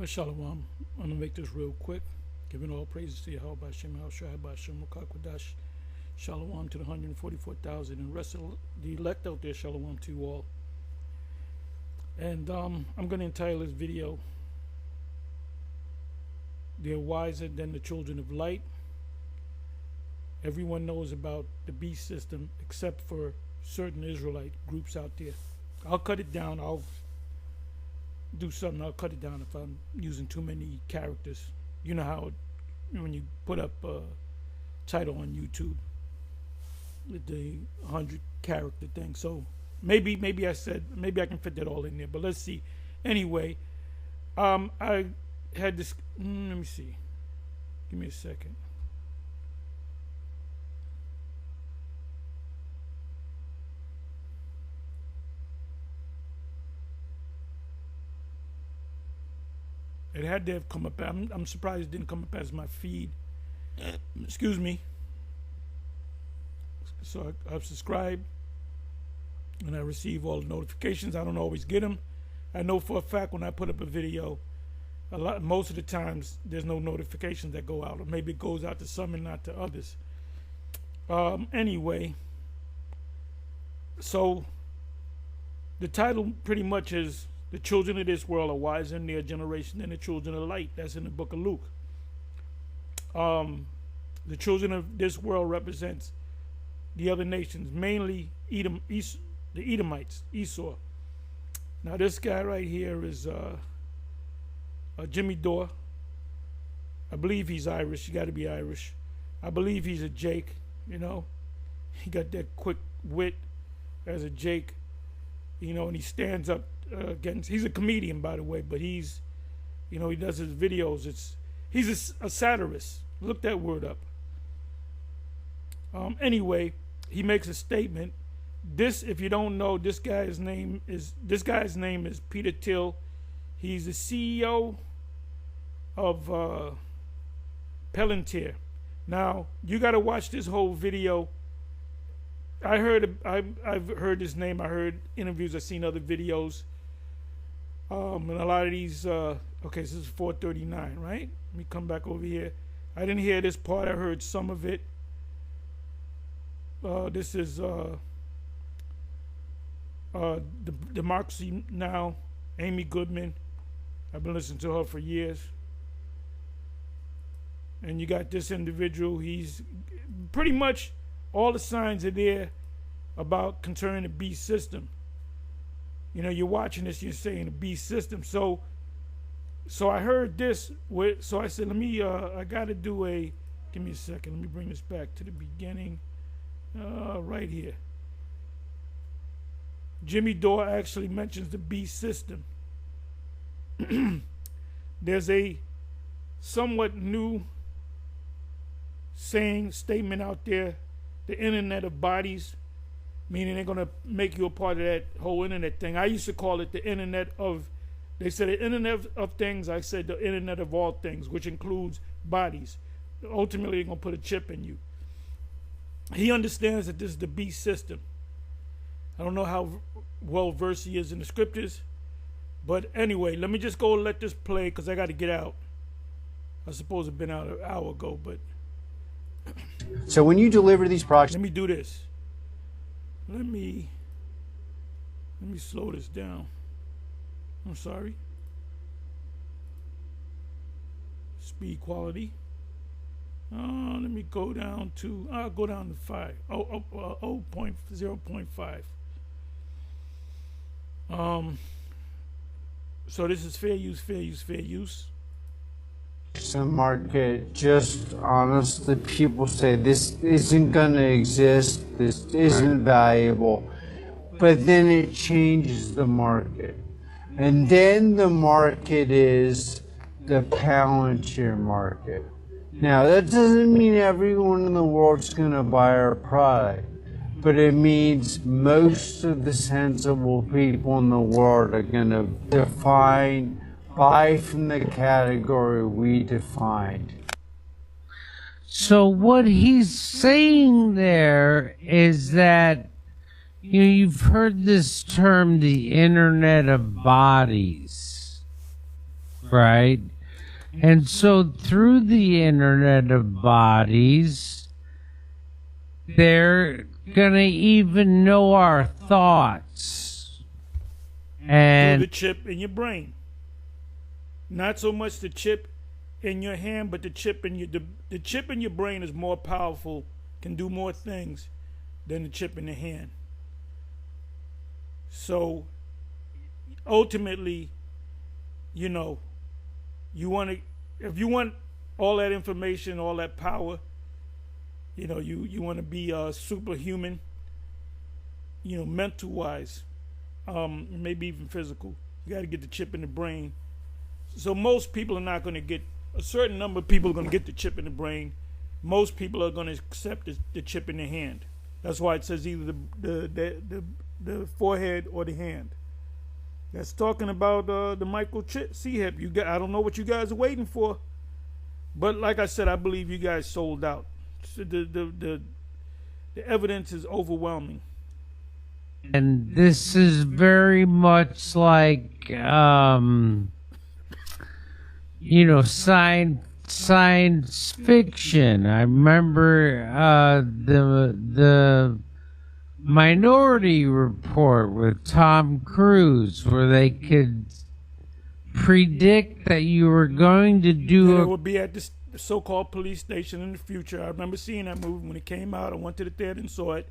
Shalom. I'm going to make this real quick. Giving all praises to Yahweh Hashem, Shai Hashem, Makakwadash. Shalom to the 144,000 and rest of the elect out there. Shalom to you all. And I'm going to entitle this video, They're Wiser Than the Children of Light. Everyone knows about the beast system except for certain Israelite groups out there. I'll cut it down. I'll do something. I'll cut it down if I'm using too many characters. You know how when you put up a title on YouTube, the 100 character thing. So maybe I can fit that all in there. But let's see. Anyway, I had this. Let me see. Give me a second. It had to have come up. I'm surprised it didn't come up as my feed. Excuse me. So I've subscribed and I receive all the notifications. I don't always get them. I know for a fact when I put up a video, most of the times there's no notifications that go out, or maybe it goes out to some and not to others. Anyway, so the title pretty much is "The children of this world are wiser in their generation than the children of light." That's in the book of Luke. The children of this world represents the other nations, mainly Edom, the Edomites, Esau. Now this guy right here is Jimmy Dore. I believe he's Irish. You got to be Irish. I believe he's a Jake. You know, he got that quick wit as a Jake. You know, and he stands up against. He's a comedian, by the way, but he's, you know, he does his videos. He's a satirist. Look that word up. Anyway, he makes a statement. This, if you don't know, this guy's name is Peter Thiel. He's the CEO of Palantir. Now you got to watch this whole video. I've heard his name. I heard interviews. I've seen other videos. And a lot of these. Okay, so this is 439, right? Let me come back over here. I didn't hear this part. I heard some of it. This is Democracy Now!, Amy Goodman. I've been listening to her for years. And you got this individual. He's pretty much all the signs are there about concerning the beast system. You know, you're watching this, you're saying the beast system. So I heard this. So I said, let me. I got to do a. Give me a second. Let me bring this back to the beginning. Right here. Jimmy Dore actually mentions the beast system. There's a somewhat new statement out there, the internet of bodies, meaning they're going to make you a part of that whole internet thing. I used to call it the internet of, they said the internet of things, I said the internet of all things, which includes bodies. Ultimately, they're going to put a chip in you. He understands that this is the beast system. I don't know how well versed he is in the scriptures, but anyway, let me just go and let this play because I got to get out. I suppose it's been out an hour ago, but so when you deliver these products, let me do this. Let me slow this down. I'm sorry. Speed quality. Let me go down to. I'll go down to 5. 0.5. So this is fair use, fair use, fair use. some market, just honestly, people say this isn't going to exist, this isn't valuable, but then it changes the market. And then the market is the Palantir market. Now, that doesn't mean everyone in the world's going to buy our product, but it means most of the sensible people in the world are going to buy from the category we defined. So what he's saying there is that, you know, you've heard this term, the Internet of Bodies. right? And so through the Internet of Bodies, they're gonna even know our thoughts. Through And the chip in your brain. Not so much the chip in your hand, but the chip in the chip in your brain is more powerful, can do more things than the chip in the hand. So ultimately, you know, if you want all that information, all that power, you know, you want to be superhuman, you know, mental wise, maybe even physical. You got to get the chip in the brain. So most people are not going to get, a certain number of people are going to get the chip in the brain. Most people are going to accept the chip in the hand. That's why it says either the forehead or the hand. That's talking about the microchip. I don't know what you guys are waiting for, but like I said, I believe you guys sold out. So the evidence is overwhelming. And this is very much like, you know, science fiction. I remember the Minority Report with Tom Cruise, where they could predict that you were going to do it would be at this so-called police station in the future. I remember seeing that movie when it came out. I went to the theater and saw it.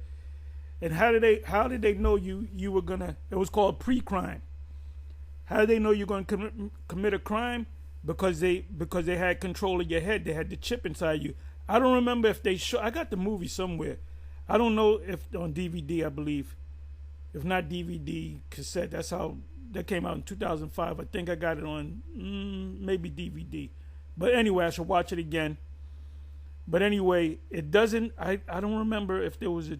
And how did they know you were gonna? It was called pre-crime. How did they know you're gonna commit a crime? Because they had control of your head. They had the chip inside you. I don't remember if they show. I got the movie somewhere. I don't know if on DVD. I believe, if not DVD, cassette. That's how that came out in 2005. I think I got it on maybe DVD. But anyway, I should watch it again. But anyway, it doesn't. I don't remember if there was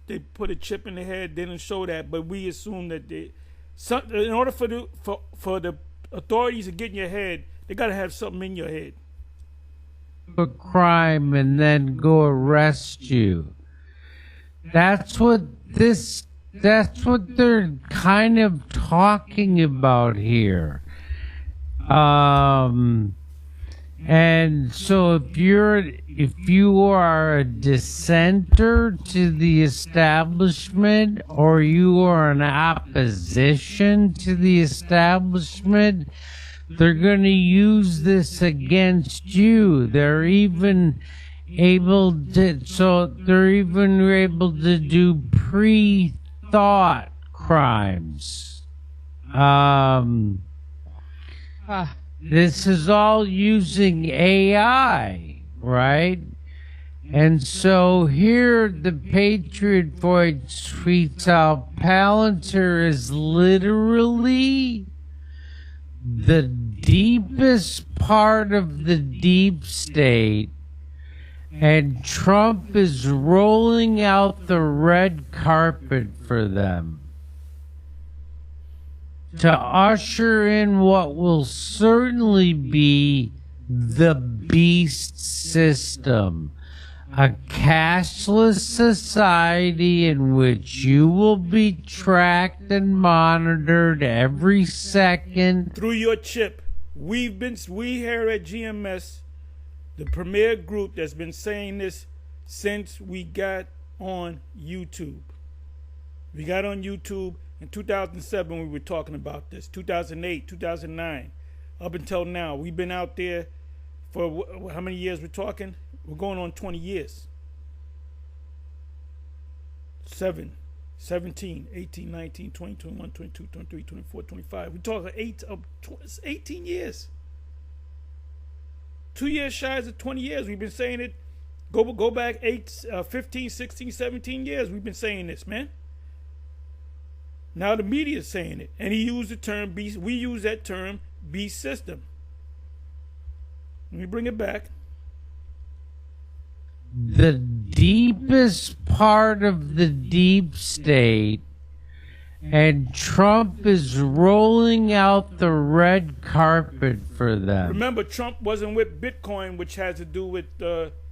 they put a chip in the head. They didn't show that, but we assume that in order for the authorities to get in your head, they gotta have something in your head. a crime and then go arrest you. That's what they're kind of talking about here. And so if you are a dissenter to the establishment, or you are in opposition to the establishment, they're going to use this against you. They're even able to do pre-thought crimes. This is all using AI, right? And so here the Patriot Voice tweets out, Palantir is literally the deepest part of the deep state, and Trump is rolling out the red carpet for them to usher in what will certainly be the beast system, a cashless society in which you will be tracked and monitored every second through your chip. We here at GMS, the premier group that's been saying this since we got on YouTube. We got on YouTube in 2007. We were talking about this. 2008, 2009, up until now. We've been out there for how many years we're talking? We're going on 20 years. 7, 17, 18, 19, 20, 21, 22, 23, 24, 25. We're talking 18 years. 2 years shy of 20 years. We've been saying it. Go back 15, 16, 17 years. We've been saying this, man. Now the media is saying it. And he used the term beast. We use that term beast system. Let me bring it back. The deepest part of the deep state, and Trump is rolling out the red carpet for them. Remember, Trump wasn't with Bitcoin, which has to do with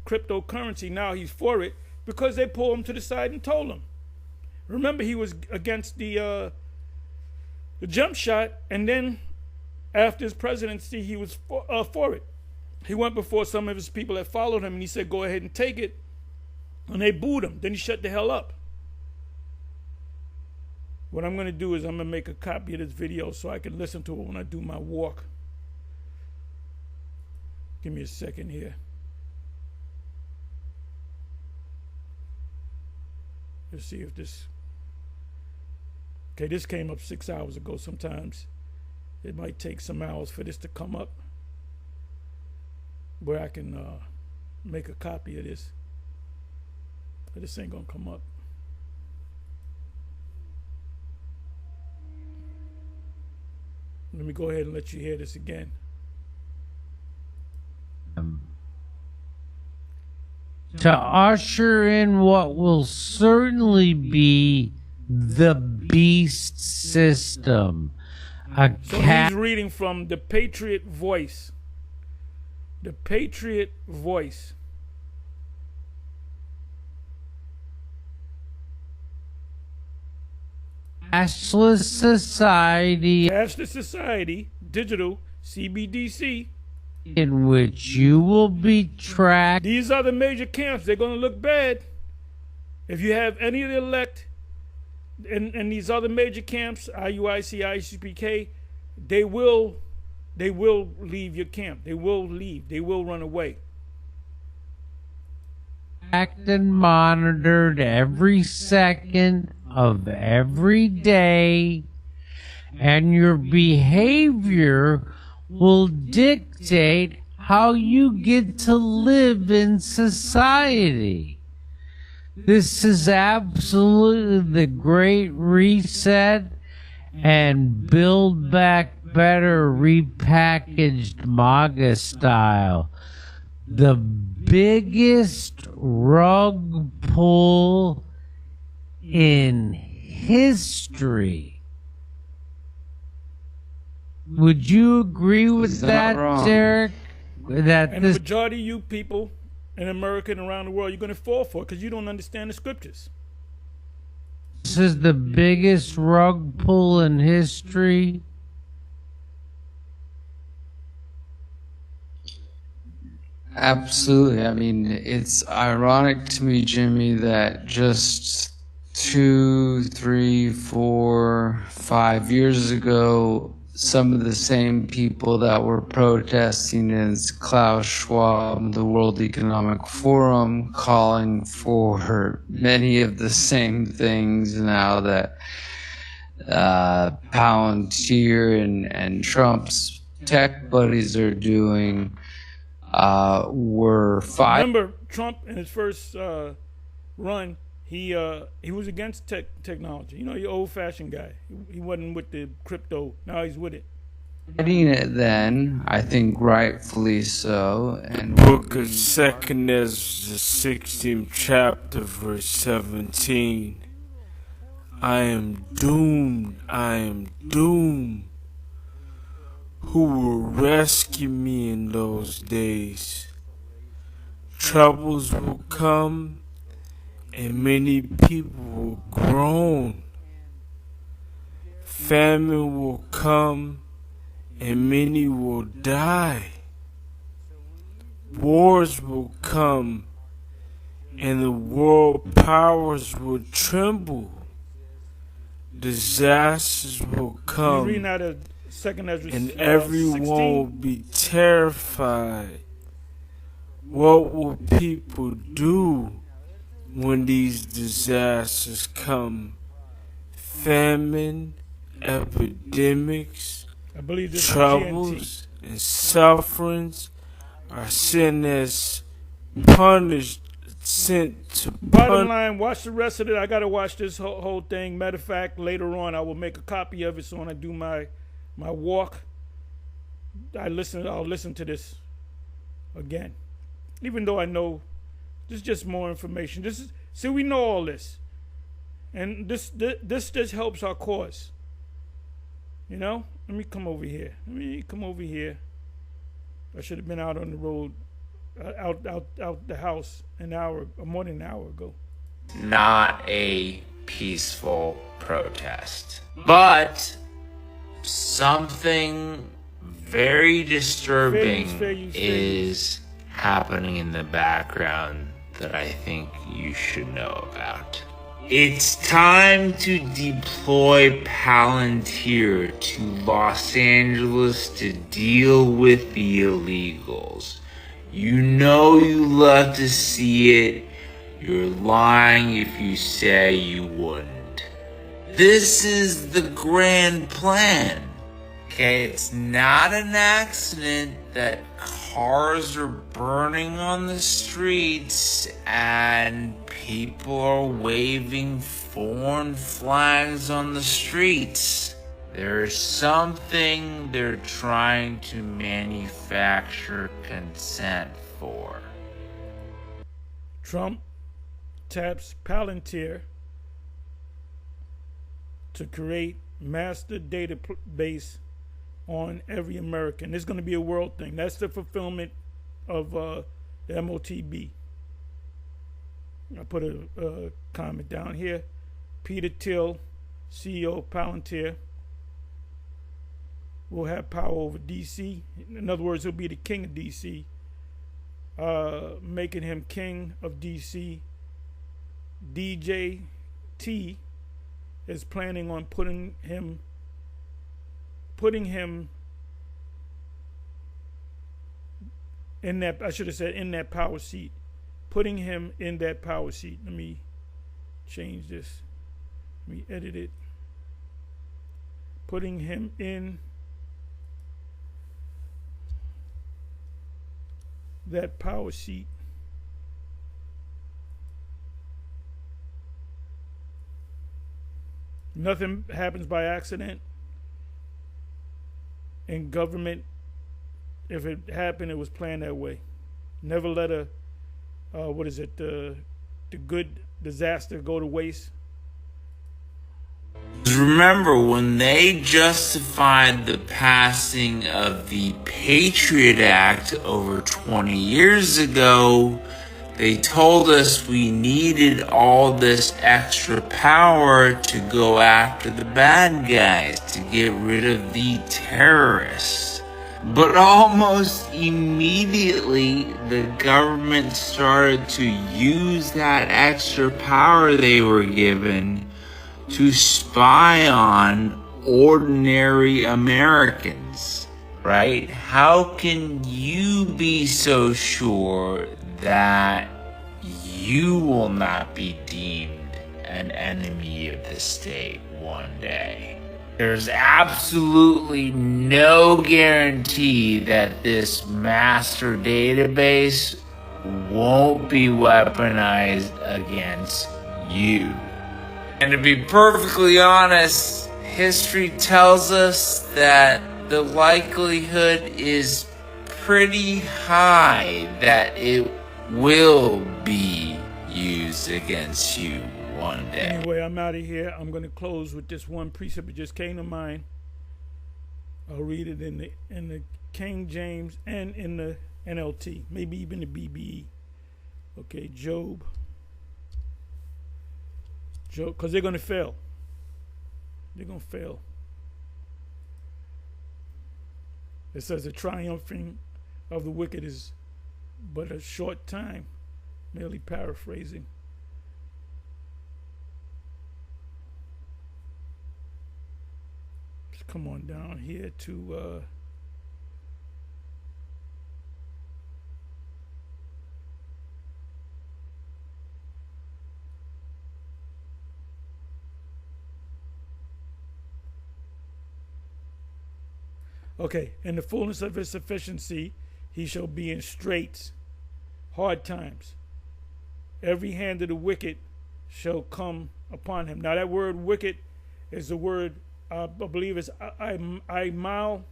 cryptocurrency. Now he's for it because they pulled him to the side and told him. Remember, he was against the jump shot, and then after his presidency, he was for it. He went before some of his people that followed him, and he said, go ahead and take it. And they booed him. Then he shut the hell up. What I'm going to do is I'm going to make a copy of this video so I can listen to it when I do my walk. Give me a second here. Let's see if this... Okay, this came up 6 hours ago. Sometimes it might take some hours for this to come up where I can make a copy of this. But this ain't gonna come up. Let me go ahead and let you hear this again. To usher in what will certainly be the beast system. So he's reading from the Patriot Voice. The Patriot Voice. Cashless society. Cashless society, digital, CBDC. In which you will be tracked. These are the major camps. They're going to look bad. If you have any of the elect in these other major camps, IUIC, ICPK, they will leave your camp. They will leave. They will run away. Tracked and monitored every second of every day, and your behavior will dictate how you get to live in society. This is absolutely the Great Reset and Build Back Better repackaged MAGA style. The biggest rug pull in history. Would you agree with that, Derek? That and the majority of you people in America and around the world, you're going to fall for it because you don't understand the scriptures. This is the biggest rug pull in history. Absolutely. I mean, it's ironic to me, Jimmy, that just 2, 3, 4, 5 years ago, some of the same people that were protesting as Klaus Schwab, the World Economic Forum, calling for many of the same things now that Palantir and Trump's tech buddies are doing, were Remember, Trump in his first run, he was against technology. You know, the old-fashioned guy. He wasn't with the crypto. Now he's with it. Fighting it then, I think rightfully so. And Book of 2nd Ezra, the 16th chapter, verse 17. I am doomed, I am doomed. Who will rescue me in those days? Troubles will come, and many people will groan. Famine will come, and many will die. Wars will come, and the world powers will tremble. Disasters will come, Reading out of 2nd Ezra, and everyone will be terrified. What will people do when these disasters come? Famine, epidemics, I believe this troubles, and sufferings are sent to Bottom line, watch the rest of it. I got to watch this whole thing. Matter of fact, later on, I will make a copy of it so when I do my walk, I'll listen to this again. Even though I know this is just more information. See, we know all this. And this just helps our cause. You know? Let me come over here. I should have been out on the road, out the house more than an hour ago. Not a peaceful protest, but something very disturbing Fair use. is happening in the background that I think you should know about. It's time to deploy Palantir to Los Angeles to deal with the illegals. You know you love to see it. You're lying if you say you wouldn't. This is the grand plan. Okay, it's not an accident that cars are burning on the streets and people are waving foreign flags on the streets. There's something they're trying to manufacture consent for. Trump taps Palantir to create master database on every American. It's going to be a world thing. That's the fulfillment of the MOTB. I put a comment down here. Peter Thiel, CEO of Palantir, will have power over DC. In other words, he'll be the king of DC, making him king of DC. DJT is planning on putting him in that, I should have said in that power seat. Putting him in that power seat. Let me change this. Let me edit it. Putting him in that power seat. Nothing happens by accident in government. If it happened, it was planned that way. Never let a the good disaster go to waste. Remember, when they justified the passing of the Patriot Act over 20 years ago, they told us we needed all this extra power to go after the bad guys, to get rid of the terrorists. But almost immediately, the government started to use that extra power they were given to spy on ordinary Americans, right? How can you be so sure that you will not be deemed an enemy of the state one day? There's absolutely no guarantee that this master database won't be weaponized against you. And to be perfectly honest, history tells us that the likelihood is pretty high that it will be used against you one day. Anyway, I'm out of here. I'm going to close with this one precept that just came to mind. I'll read it in the King James and in the NLT, maybe even the BBE. Okay, Job, because they're going to fail. They're going to fail. It says the triumphing of the wicked is but a short time, merely paraphrasing. Let's come on down here to okay, in the fullness of his sufficiency, he shall be in straits, hard times. Every hand of the wicked shall come upon him. Now that word wicked is the word, I believe it's Aimal.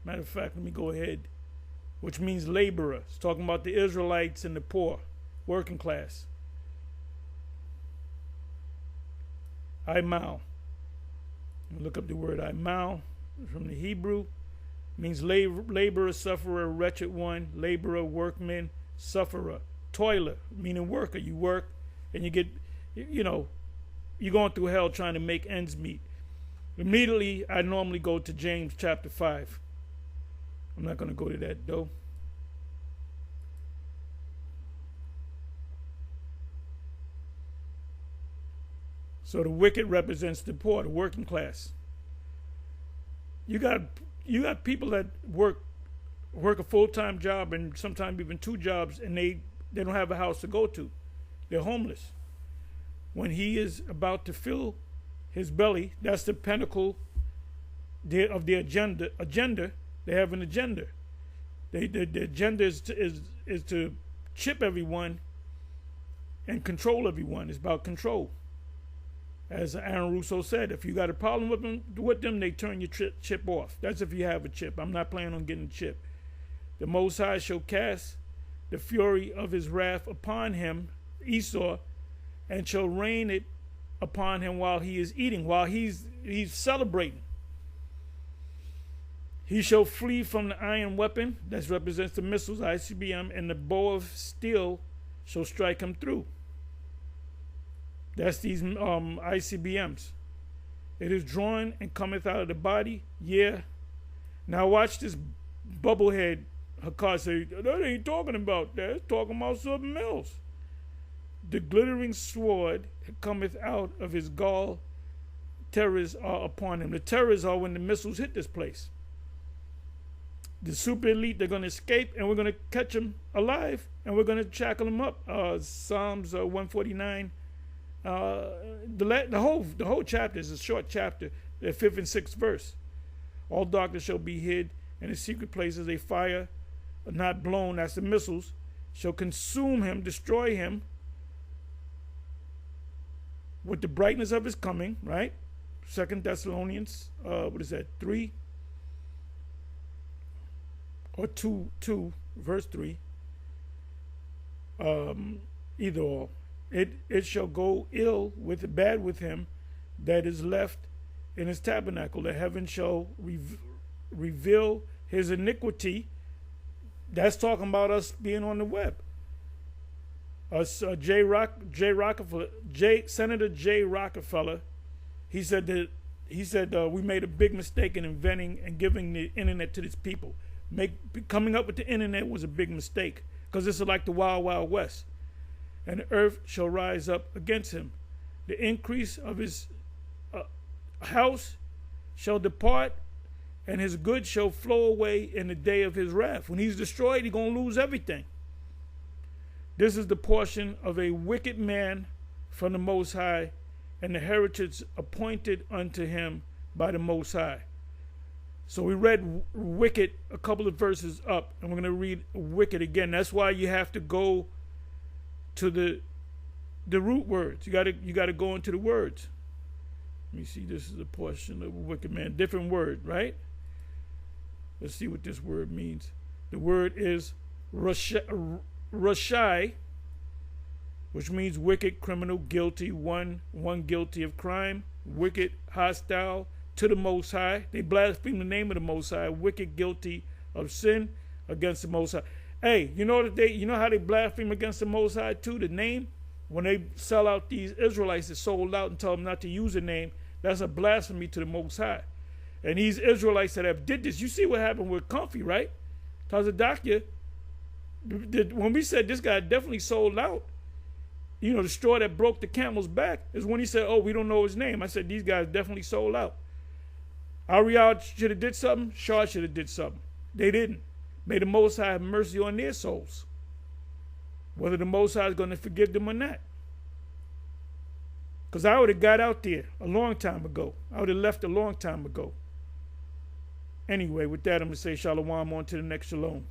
Matter of fact, let me go ahead, which means laborer. It's talking about the Israelites and the poor, working class. Aimal. Look up the word Aimal from the Hebrew. Means laborer, sufferer, wretched one, laborer, workman, sufferer, toiler, meaning worker. You work and you get, you're going through hell trying to make ends meet. Immediately, I normally go to James chapter 5. I'm not going to go to that though. So the wicked represents the poor, the working class. You got people that work a full-time job and sometimes even 2 jobs, and they don't have a house to go to. They're homeless. When he is about to fill his belly, that's the pinnacle of their agenda. They have an agenda. The agenda is to chip everyone and control everyone. It's about control. As Aaron Russo said, if you got a problem with them, they turn your chip off. That's if you have a chip. I'm not planning on getting a chip. The Most High shall cast the fury of his wrath upon him, Esau, and shall rain it upon him while he is eating, while he's celebrating. He shall flee from the iron weapon, that represents the missiles, ICBM, and the bow of steel shall strike him through. That's these ICBMs. It is drawn and cometh out of the body. Yeah. Now watch this bubblehead Hakkad say, that ain't talking about that. It's talking about something else. The glittering sword cometh out of his gall. Terrors are upon him. The terrors are when the missiles hit this place. The super elite, they're going to escape, and we're going to catch them alive, and we're going to shackle them up. Psalms 149. The whole chapter is a short chapter, the 5th and 6th verse. All darkness shall be hid, and the secret places a fire not blown, that's the missiles, shall consume him, destroy him with the brightness of his coming, right? 2 Thessalonians, 3? Or 2, verse 3. Either or. It shall go bad with him that is left in his tabernacle. The heaven shall reveal his iniquity. That's talking about us being on the web. Senator J. Rockefeller, he said we made a big mistake in inventing and giving the internet to these people. Coming up with the internet was a big mistake, because this is like the Wild Wild West. And the earth shall rise up against him. The increase of his house shall depart, and his goods shall flow away in the day of his wrath. When he's destroyed, he's going to lose everything. This is the portion of a wicked man from the Most High, and the heritage appointed unto him by the Most High. So we read wicked a couple of verses up, and we're going to read wicked again. That's why you have to go to the root words. You got to go into the words. Let me see. This is a portion of a wicked man. Different word, right? Let's see what this word means. The word is Rashai, which means wicked, criminal, guilty, one guilty of crime, wicked, hostile to the Most High. They blaspheme the name of the Most High. Wicked, guilty of sin against the Most High. Hey, you know how they blaspheme against the Most High too? The name, when they sell out these Israelites that sold out and tell them not to use the name, that's a blasphemy to the Most High. And these Israelites that have did this, you see what happened with Comfy, right? Tazadakia, when we said this guy definitely sold out, the straw that broke the camel's back is when he said, oh, we don't know his name. I said, these guys definitely sold out. Ariel should have did something. Shah should have did something. They didn't. May the Most High have mercy on their souls. Whether the Most High is going to forgive them or not. Because I would have got out there a long time ago. I would have left a long time ago. Anyway, with that, I'm going to say shalom on to the next shalom.